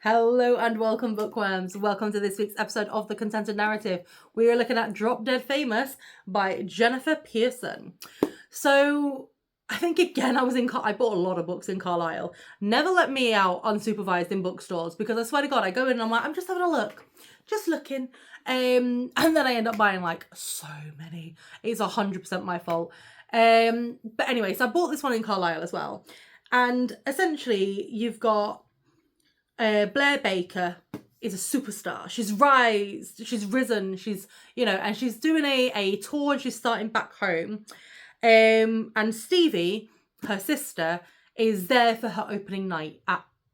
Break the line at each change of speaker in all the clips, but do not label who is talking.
Hello and welcome, bookworms. Welcome to this week's episode of The Contented Narrative. We are looking at Drop Dead Famous by Jennifer Pearson. So I think again I bought a lot of books in Carlisle. Never let me out unsupervised in bookstores because I swear to God, I go in and I'm like, I'm just having a look. Just looking. And then I end up buying like so many. It's 100% my fault. But anyway, so I bought this one in Carlisle as well. And essentially you've got Blair Baker is a superstar. She's risen, and she's doing a tour and she's starting back home. And Stevie, her sister, is there for her opening night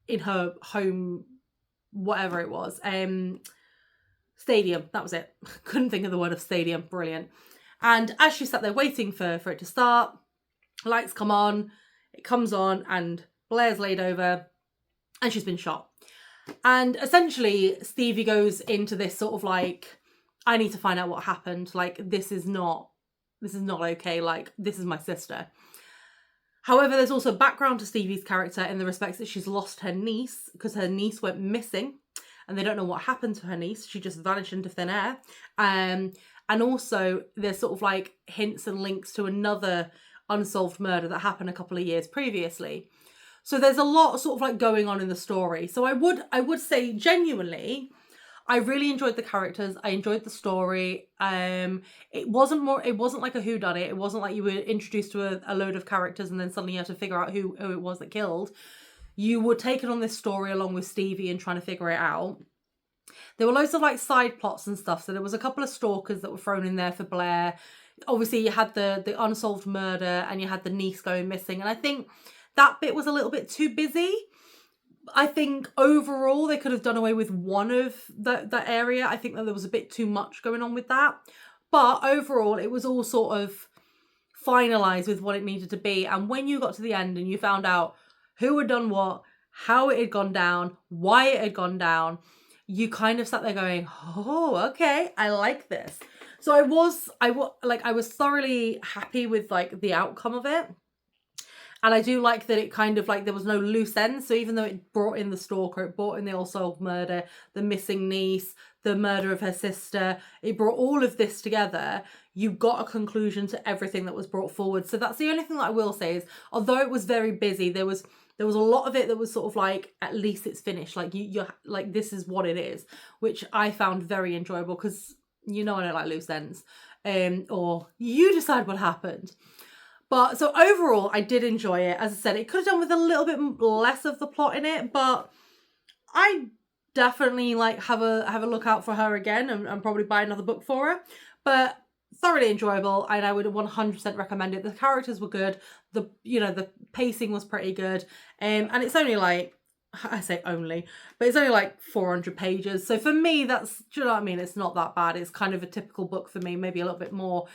in her home, whatever it was. Stadium, that was it. Couldn't think of the word of stadium. Brilliant. And as she sat there waiting for it to start, lights come on, it comes on, and Blair's laid over and she's been shot. And essentially Stevie goes into this sort of like, I need to find out what happened. Like, this is not okay. Like, this is my sister. However, there's also background to Stevie's character in the respects that she's lost her niece because her niece went missing and they don't know what happened to her niece. She just vanished into thin air. And also there's sort of like hints and links to another unsolved murder that happened a couple of years previously. So there's a lot sort of like going on in the story. So I would say genuinely, I really enjoyed the characters. I enjoyed the story. It wasn't like a whodunit. It wasn't like you were introduced to a load of characters and then suddenly you had to figure out who it was that killed. You were taken on this story along with Stevie and trying to figure it out. There were loads of like side plots and stuff. So there was a couple of stalkers that were thrown in there for Blair. Obviously you had the unsolved murder and you had the niece going missing. And I think that bit was a little bit too busy. I think overall they could have done away with one of that area. I think that there was a bit too much going on with that. But overall it was all sort of finalised with what it needed to be. And when you got to the end and you found out who had done what, how it had gone down, why it had gone down, you kind of sat there going, oh, okay, I like this. So I was thoroughly happy with like the outcome of it. And I do like that it kind of like there was no loose ends. So even though it brought in the stalker, it brought in the unsolved murder, the missing niece, the murder of her sister, it brought all of this together. You got a conclusion to everything that was brought forward. So that's the only thing that I will say is, although it was very busy, there was a lot of it that was sort of like, at least it's finished. Like you're like, this is what it is, which I found very enjoyable because I don't like loose ends. Or you decide what happened. But so overall, I did enjoy it. As I said, it could have done with a little bit less of the plot in it, but I definitely like have a look out for her again and probably buy another book for her. But thoroughly enjoyable, and I would 100% recommend it. The characters were good. The pacing was pretty good. And it's only like, I say only, but it's only like 400 pages. So for me, do you know what I mean? It's not that bad. It's kind of a typical book for me, maybe a little bit more.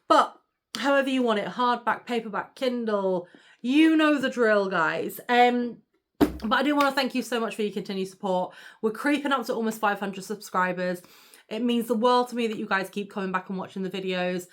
But however you want it, hardback, paperback, Kindle, you know the drill, guys. But I do want to thank you so much for your continued support. We're creeping up to almost 500 subscribers. It means the world to me that you guys keep coming back and watching the videos.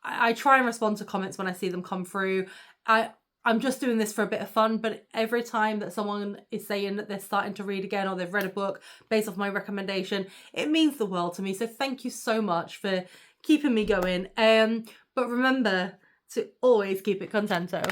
I try and respond to comments when I see them come through. I'm just doing this for a bit of fun, but every time that someone is saying that they're starting to read again or they've read a book based off my recommendation, it means the world to me. So thank you so much for keeping me going. But remember to always keep it contento.